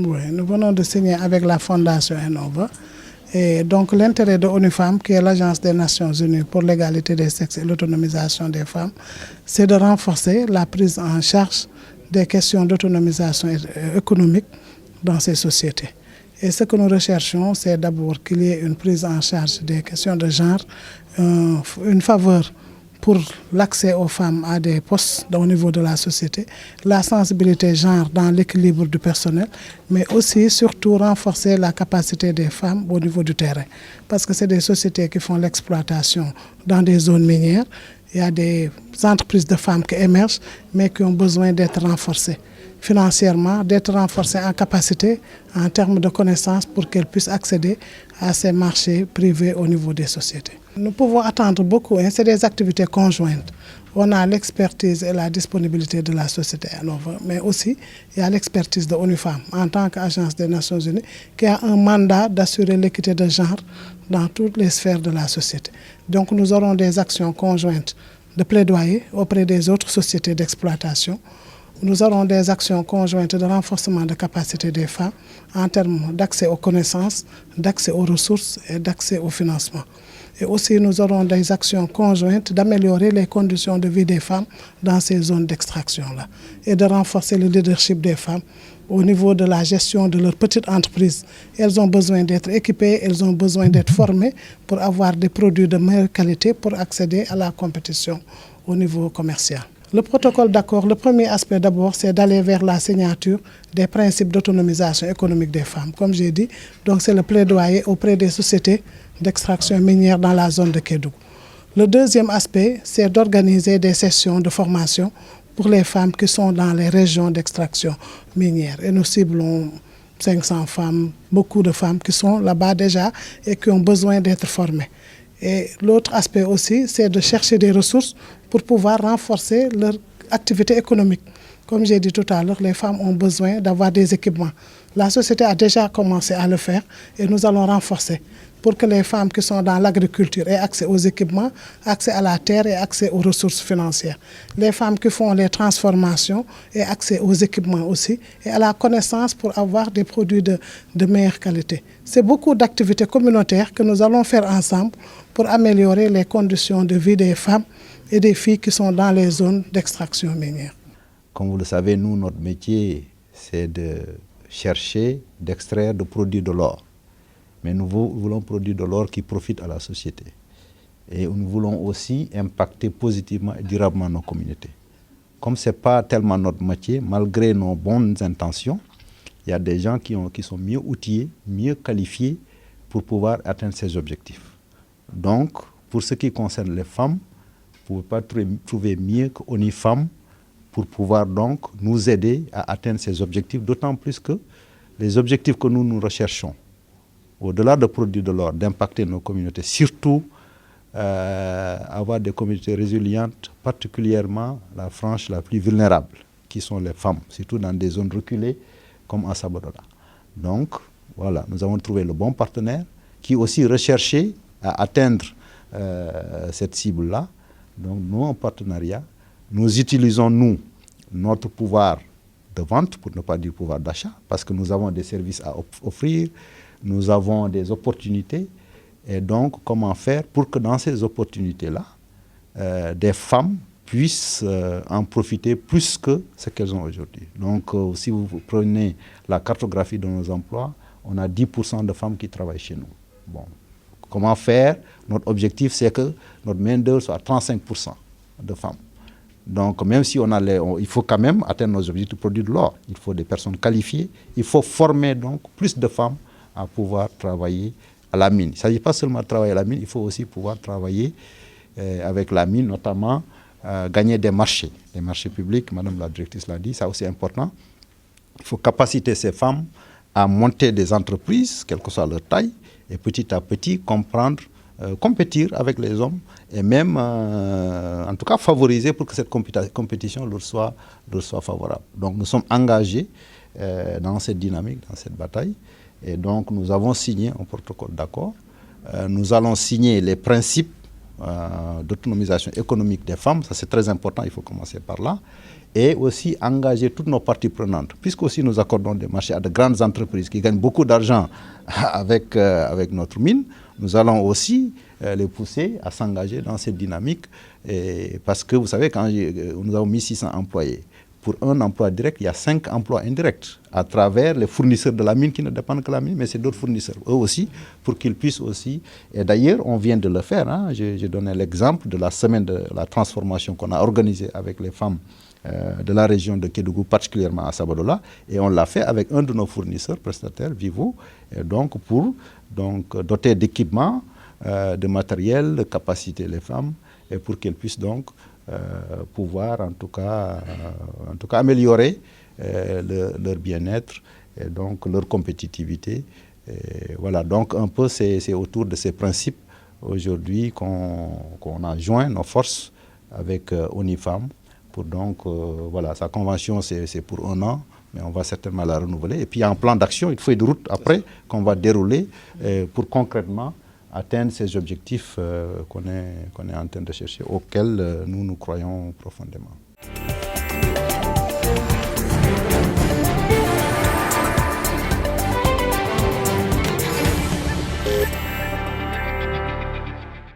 Oui, nous venons de signer avec la Fondation Innova. Et donc l'intérêt de ONU Femmes, qui est l'Agence des Nations Unies pour l'égalité des sexes et l'autonomisation des femmes, c'est de renforcer la prise en charge des questions d'autonomisation économique dans ces sociétés. Et ce que nous recherchons, c'est d'abord qu'il y ait une prise en charge des questions de genre, une faveur pour l'accès aux femmes à des postes au niveau de la société, la sensibilité genre dans l'équilibre du personnel, mais aussi surtout renforcer la capacité des femmes au niveau du terrain. Parce que c'est des sociétés qui font l'exploitation dans des zones minières. Il y a des entreprises de femmes qui émergent, mais qui ont besoin d'être renforcées financièrement, d'être renforcées en capacité, en termes de connaissances, pour qu'elles puissent accéder à ces marchés privés au niveau des sociétés. Nous pouvons attendre beaucoup, c'est des activités conjointes. On a l'expertise et la disponibilité de la société Innova, mais aussi il y a l'expertise de ONU Femmes en tant qu'agence des Nations Unies qui a un mandat d'assurer l'équité de genre dans toutes les sphères de la société. Donc nous aurons des actions conjointes de plaidoyer auprès des autres sociétés d'exploitation. Nous aurons des actions conjointes de renforcement de capacité des femmes en termes d'accès aux connaissances, d'accès aux ressources et d'accès au financement. Et aussi nous aurons des actions conjointes d'améliorer les conditions de vie des femmes dans ces zones d'extraction-là et de renforcer le leadership des femmes au niveau de la gestion de leurs petites entreprises. Elles ont besoin d'être équipées, elles ont besoin d'être formées pour avoir des produits de meilleure qualité pour accéder à la compétition au niveau commercial. Le protocole d'accord, le premier aspect d'abord, c'est d'aller vers la signature des principes d'autonomisation économique des femmes. Comme j'ai dit, donc c'est le plaidoyer auprès des sociétés d'extraction minière dans la zone de Kédougou. Le deuxième aspect, c'est d'organiser des sessions de formation pour les femmes qui sont dans les régions d'extraction minière. Et nous ciblons 500 femmes, beaucoup de femmes qui sont là-bas déjà et qui ont besoin d'être formées. Et l'autre aspect aussi, c'est de chercher des ressources pour pouvoir renforcer leur activité économique. Comme j'ai dit tout à l'heure, les femmes ont besoin d'avoir des équipements. La société a déjà commencé à le faire et nous allons renforcer pour que les femmes qui sont dans l'agriculture aient accès aux équipements, accès à la terre et accès aux ressources financières. Les femmes qui font les transformations aient accès aux équipements aussi et à la connaissance pour avoir des produits de meilleure qualité. C'est beaucoup d'activités communautaires que nous allons faire ensemble pour améliorer les conditions de vie des femmes et des filles qui sont dans les zones d'extraction minière. Comme vous le savez, nous, notre métier, c'est de chercher, d'extraire, de produire de l'or. Mais nous voulons produire de l'or qui profite à la société. Et nous voulons aussi impacter positivement et durablement nos communautés. Comme ce n'est pas tellement notre métier, malgré nos bonnes intentions, il y a des gens qui sont mieux outillés, mieux qualifiés pour pouvoir atteindre ces objectifs. Donc, pour ce qui concerne les femmes, vous ne pouvez pas trouver mieux qu'ONU Femmes pour pouvoir donc nous aider à atteindre ces objectifs, d'autant plus que les objectifs que nous recherchons, au-delà de produire de l'or, d'impacter nos communautés, surtout avoir des communautés résilientes, particulièrement la frange la plus vulnérable, qui sont les femmes, surtout dans des zones reculées comme à Sabodola. Donc, voilà, nous avons trouvé le bon partenaire qui aussi recherché à atteindre cette cible-là. Donc, nous, en partenariat, nous utilisons, nous, notre pouvoir de vente, pour ne pas dire pouvoir d'achat, parce que nous avons des services à offrir, nous avons des opportunités. Et donc, comment faire pour que dans ces opportunités-là, des femmes puissent en profiter plus que ce qu'elles ont aujourd'hui. Donc, si vous prenez la cartographie de nos emplois, on a 10% de femmes qui travaillent chez nous. Bon. Comment faire? Notre objectif, c'est que notre main-d'œuvre soit à 35% de femmes. Donc, même si il faut quand même atteindre nos objectifs de produire de l'or. Il faut des personnes qualifiées. Il faut former donc plus de femmes à pouvoir travailler à la mine. Il ne s'agit pas seulement de travailler à la mine, il faut aussi pouvoir travailler avec la mine, notamment gagner des marchés publics. Madame la directrice l'a dit, c'est aussi important. Il faut capaciter ces femmes à monter des entreprises, quelle que soit leur taille, et petit à petit comprendre, compétir avec les hommes et même, en tout cas, favoriser pour que cette compétition leur soit favorable. Donc nous sommes engagés dans cette dynamique, dans cette bataille. Et donc nous avons signé un protocole d'accord. Nous allons signer les principes d'autonomisation économique des femmes, ça c'est très important, il faut commencer par là, et aussi engager toutes nos parties prenantes, puisque aussi nous accordons des marchés à de grandes entreprises qui gagnent beaucoup d'argent avec notre mine. Nous allons aussi les pousser à s'engager dans cette dynamique, parce que vous savez, quand nous avons 1600 employés, pour un emploi direct, il y a 5 emplois indirects à travers les fournisseurs de la mine qui ne dépendent que de la mine, mais c'est d'autres fournisseurs, eux aussi, pour qu'ils puissent aussi. Et d'ailleurs, on vient de le faire. Hein. J'ai donné l'exemple de la semaine de la transformation qu'on a organisée avec les femmes de la région de Kédougou, particulièrement à Sabadola, et on l'a fait avec un de nos fournisseurs prestataires, Vivo, et donc pour doter d'équipements, de matériel, de capacité les femmes, et pour qu'elles puissent donc pouvoir en tout cas améliorer leur bien-être et donc leur compétitivité. Et voilà, donc un peu c'est autour de ces principes aujourd'hui qu'on a joint nos forces avec ONIFAM pour donc, voilà, sa convention c'est pour 1 an, mais on va certainement la renouveler. Et puis il y a un plan d'action, une feuille de route après qu'on va dérouler pour concrètement atteindre ces objectifs qu'on est en train de chercher, auxquels nous croyons profondément.